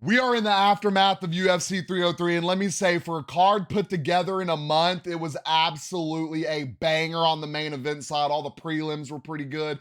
We are in the aftermath of UFC 303, and let me say, for a card put together in a month, it was absolutely a banger on the main event side. All the prelims were pretty good.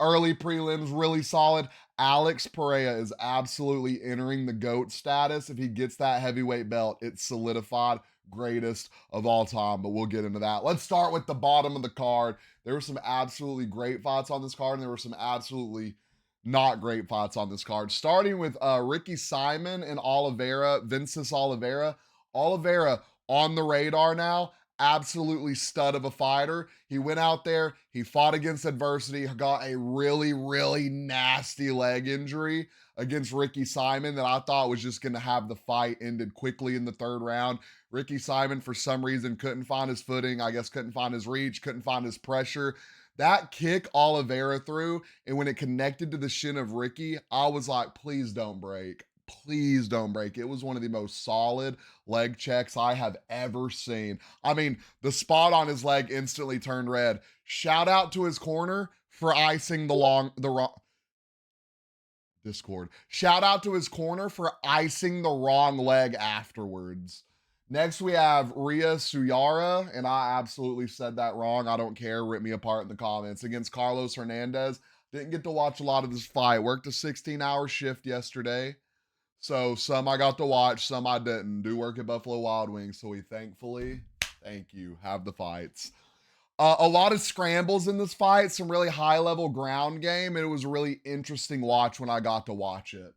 Early prelims, really solid. Alex Pereira is absolutely entering the GOAT status. If he gets that heavyweight belt, it's solidified. Greatest of all time, but we'll get into that. Let's start with the bottom of the card. There were some absolutely great fights on this card, and there were some absolutely not great fights on this card. Starting with Ricky Simon and Oliveira, Vinces Oliveira. Oliveira on the radar now. Absolutely stud of a fighter. He went out there, he fought against adversity, got a really, really nasty leg injury against Ricky Simon that I thought was just going to have the fight ended quickly in the third round. Ricky Simon, for some reason, couldn't find his footing. I guess couldn't find his reach, couldn't find his pressure. That kick Oliveira threw, and when it connected to the shin of Ricky, I was like, please don't break. Please don't break. It was one of the most solid leg checks I have ever seen. I mean, the spot on his leg instantly turned red. Shout out to his corner for icing the wrong Discord. Shout out to his corner for icing the wrong leg afterwards. Next, we have Ria Suyara, and I absolutely said that wrong. I don't care. Rip me apart in the comments. Against Carlos Hernandez. Didn't get to watch a lot of this fight. Worked a 16-hour shift yesterday. So some I got to watch, some I didn't. Do work at Buffalo Wild Wings, so we thankfully, thank you, have the fights. A lot of scrambles in this fight, some really high-level ground game, and it was a really interesting watch when I got to watch it.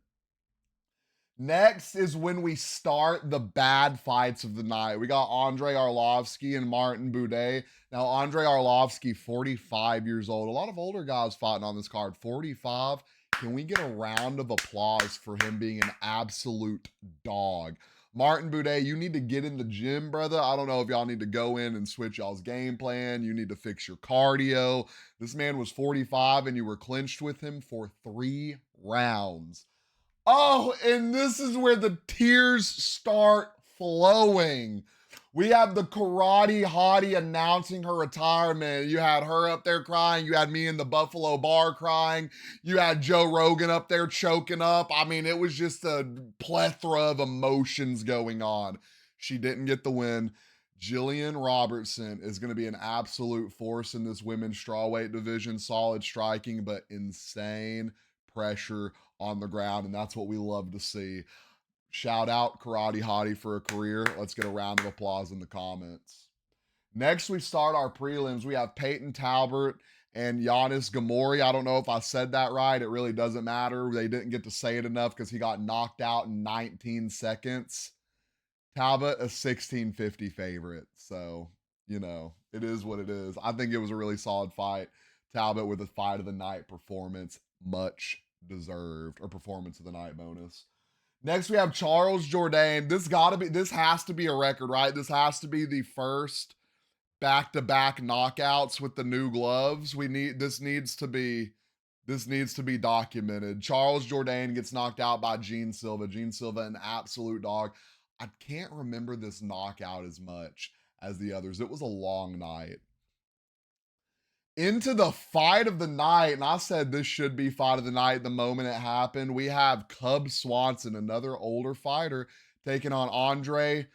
Next is when we start the bad fights of the night. We got Andrei Arlovsky and Martin Buday. Now, Andrei Arlovsky, 45 years old. A lot of older guys fighting on this card. 45. Can we get a round of applause for him being an absolute dog? Martin Buday, you need to get in the gym, brother. I don't know if y'all need to go in and switch y'all's game plan. You need to fix your cardio. This man was 45 and you were clinched with him for 3 rounds. Oh, and this is where the tears start flowing. We have the karate hottie announcing her retirement. You had her up there crying. You had me in the Buffalo bar crying. You had Joe Rogan up there choking up. I mean, it was just a plethora of emotions going on. She didn't get the win. Jillian Robertson is going to be an absolute force in this women's strawweight division. Solid striking, but insane pressure on the ground, and that's what we love to see. Shout out Karate Hottie for a career. Let's get a round of applause in the comments. Next, we start our prelims. We have Peyton Talbert and Giannis Gamori. I don't know if I said that right. It really doesn't matter. They didn't get to say it enough because he got knocked out in 19 seconds. Talbot, a 1650 favorite. So, it is what it is. I think it was a really solid fight. Talbot with a fight of the night performance. Much deserved, or performance of the night bonus. Next, we have Charles Jourdain. This has to be a record, right? This has to be the first back-to-back knockouts with the new gloves. This needs to be documented. Charles Jourdain gets knocked out by Gene Silva. Gene Silva, an absolute dog. I can't remember this knockout as much as the others. It was a long night. Into the fight of the night, and I said this should be fight of the night the moment it happened. We have Cub Swanson, another older fighter, taking on Andre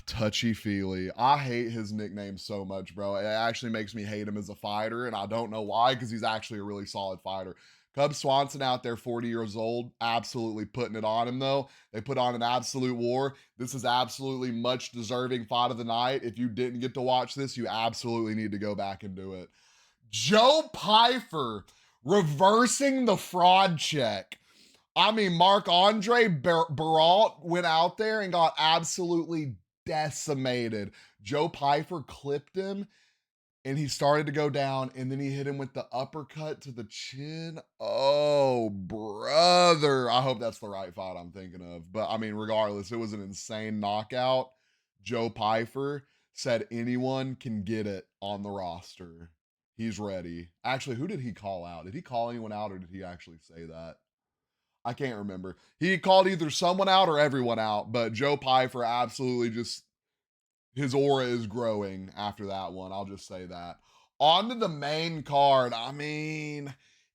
Touchy Feely. I hate his nickname so much, bro. It actually makes me hate him as a fighter, and I don't know why, because he's actually a really solid fighter. Cub Swanson out there, 40 years old, absolutely putting it on him, though. They put on an absolute war. This is absolutely much deserving fight of the night. If you didn't get to watch this, you absolutely need to go back and do it. Joe Pyfer reversing the fraud check. I mean, Marc-Andre Baralt went out there and got absolutely decimated. Joe Pyfer clipped him and he started to go down, and then he hit him with the uppercut to the chin. Oh, brother. I hope that's the right fight I'm thinking of. But I mean, regardless, it was an insane knockout. Joe Pyfer said anyone can get it on the roster. He's ready. Actually, who did he call out? Did he call anyone out, or did he actually say that? I can't remember. He called either someone out or everyone out, but Joe Pyfer absolutely just, his aura is growing after that one. I'll just say that. On to the main card. I mean,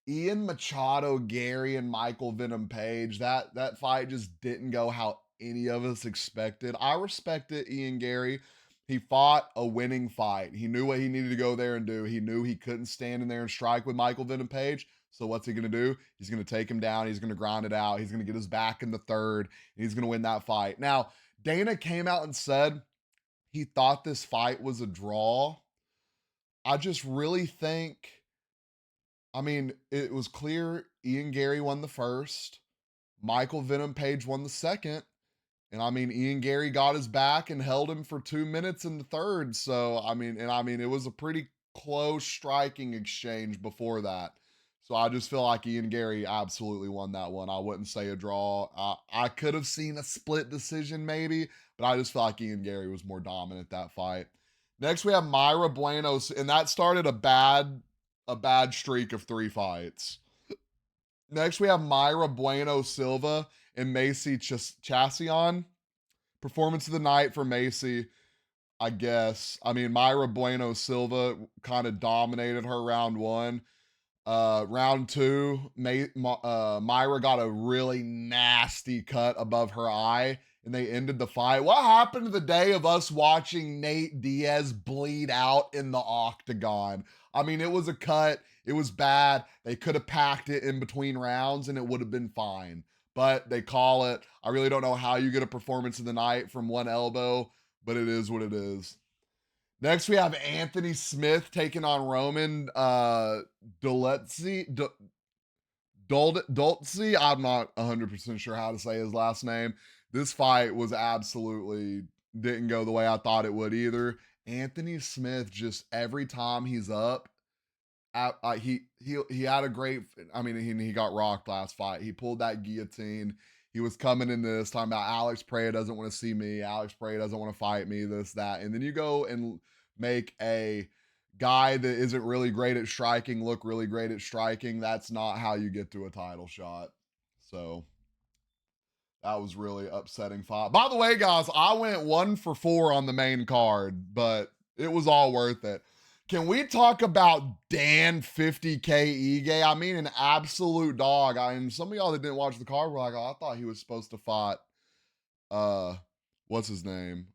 Ian Machado, Gary, and Michael Venom Page, that fight just didn't go how any of us expected. I respected Ian Gary. He fought a winning fight. He knew what he needed to go there and do. He knew he couldn't stand in there and strike with Michael Venom Page. So what's he going to do? He's going to take him down. He's going to grind it out. He's going to get his back in the third. And he's going to win that fight. Now, Dana came out and said he thought this fight was a draw. I just really think, I mean, it was clear Ian Gary won the first, Michael Venom Page won the second, and I mean, Ian Gary got his back and held him for 2 minutes in the third. So, it was a pretty close striking exchange before that. So I just feel like Ian Gary absolutely won that one. I wouldn't say a draw. I could have seen a split decision maybe, but I just feel like Ian Gary was more dominant that fight. Next, we have Myra Buenos, and that started a bad streak of 3 fights. Next, we have Myra Bueno Silva and Macy Chassion. Performance of the night for Macy, I guess. I mean, Myra Bueno Silva kind of dominated her round one. Round two, Myra got a really nasty cut above her eye, and they ended the fight. What happened to the day of us watching Nate Diaz bleed out in the octagon? I mean, it was a cut. It was bad. They could have packed it in between rounds, and it would have been fine. But they call it. I really don't know how you get a performance of the night from one elbow, but it is what it is. Next, we have Anthony Smith taking on Roman Dolce. Dolce. I'm not 100% sure how to say his last name. This fight was absolutely didn't go the way I thought it would either. Anthony Smith, just every time he's up, he had a great. I mean, he got rocked last fight. He pulled that guillotine. He was coming in this talking about Alex Pereira doesn't want to see me. Alex Pereira doesn't want to fight me. This that, and then you go and make a guy that isn't really great at striking look really great at striking. That's not how you get to a title shot. So that was really upsetting fight. By the way, guys, I went 1 for 4 on the main card, but it was all worth it. Can we talk about Dan 50K Ige? I mean, an absolute dog. I mean, some of y'all that didn't watch the card were like, oh, I thought he was supposed to fight, what's his name?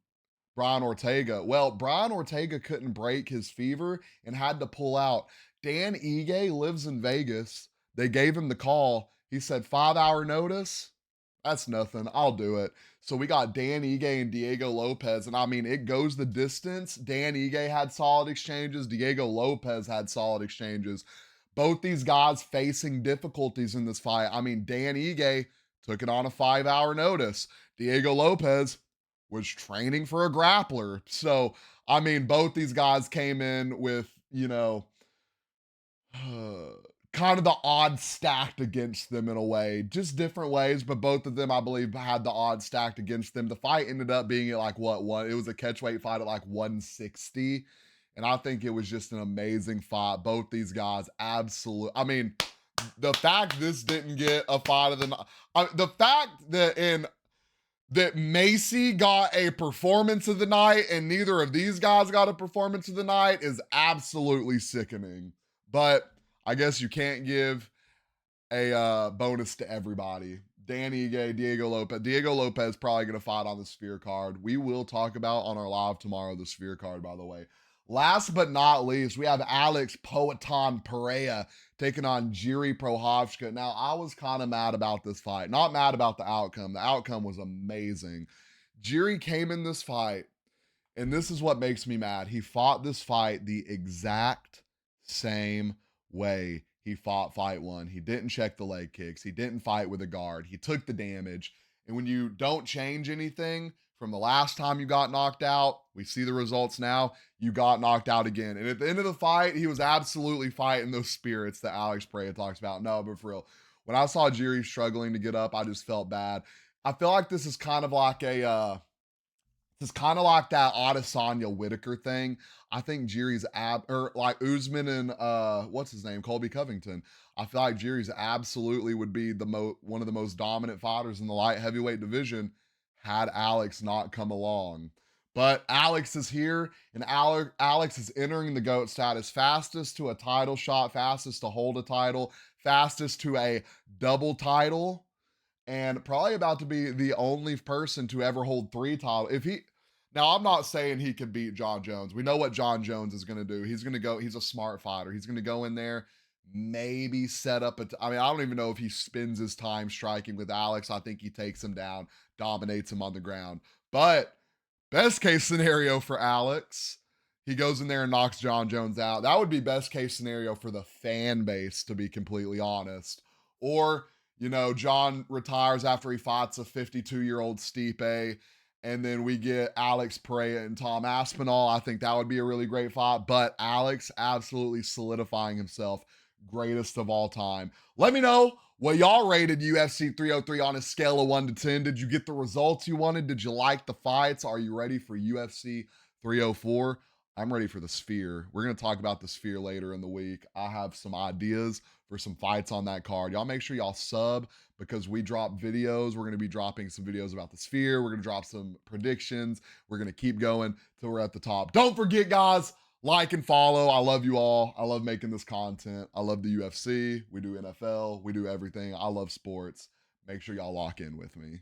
Brian Ortega. Well, Brian Ortega couldn't break his fever and had to pull out. Dan Ige lives in Vegas. They gave him the call. He said, 5-hour notice? That's nothing. I'll do it. So we got Dan Ige and Diego Lopez. And I mean, it goes the distance. Dan Ige had solid exchanges. Diego Lopez had solid exchanges. Both these guys facing difficulties in this fight. I mean, Dan Ige took it on a 5-hour notice. Diego Lopez was training for a grappler. So, I mean, both these guys came in with, kind of the odds stacked against them in a way, just different ways, but both of them, I believe, had the odds stacked against them. The fight ended up being at like what? It was a catchweight fight at like 160. And I think it was just an amazing fight. Both these guys, absolute. I mean, the fact this didn't get a fight of the night, the fact that Macy got a performance of the night and neither of these guys got a performance of the night is absolutely sickening. But I guess you can't give a bonus to everybody. Dan Ige, Diego Lopez. Diego Lopez probably going to fight on the Sphere card. We will talk about on our live tomorrow the Sphere card, by the way. Last but not least, we have Alex Poatan Pereira taking on Jiri Prochazka. Now, I was kind of mad about this fight. Not mad about the outcome. The outcome was amazing. Jiri came in this fight, and this is what makes me mad. He fought this fight the exact same way he fought fight one. He didn't check the leg kicks. He didn't fight with a guard. He took the damage. And when you don't change anything from the last time you got knocked out, we see the results now, you got knocked out again. And at the end of the fight, he was absolutely fighting those spirits that Alex Pereira talks about. No, but for real, when I saw Jiri struggling to get up, I just felt bad. I feel like this is kind of like that Adesanya Whitaker thing. I think Jiri's like Usman and what's his name, Colby Covington. I feel like Jiri's absolutely would be one of the most dominant fighters in the light heavyweight division had Alex not come along. But Alex is here, and Alex is entering the GOAT status, fastest to a title shot, fastest to hold a title, fastest to a double title, and probably about to be the only person to ever hold 3 titles. If he Now, I'm not saying he could beat John Jones. We know what John Jones is going to do. He's a smart fighter. He's going to go in there, maybe set up I mean, I don't even know if he spends his time striking with Alex. I think he takes him down, dominates him on the ground. But best case scenario for Alex, he goes in there and knocks John Jones out. That would be best case scenario for the fan base, to be completely honest. Or, John retires after he fights a 52-year-old Stipe, and then we get Alex Pereira and Tom Aspinall. I think that would be a really great fight. But Alex absolutely solidifying himself greatest of all time. Let me know what y'all rated UFC 303 on a scale of 1 to 10. Did you get the results you wanted? Did you like the fights? Are you ready for UFC 304? I'm ready for the Sphere. We're going to talk about the Sphere later in the week. I have some ideas for some fights on that card. Y'all make sure y'all sub, because we drop videos. We're going to be dropping some videos about the Sphere. We're going to drop some predictions. We're going to keep going till we're at the top. Don't forget, guys, like and follow. I love you all. I love making this content. I love the UFC. We do NFL. We do everything. I love sports. Make sure y'all lock in with me.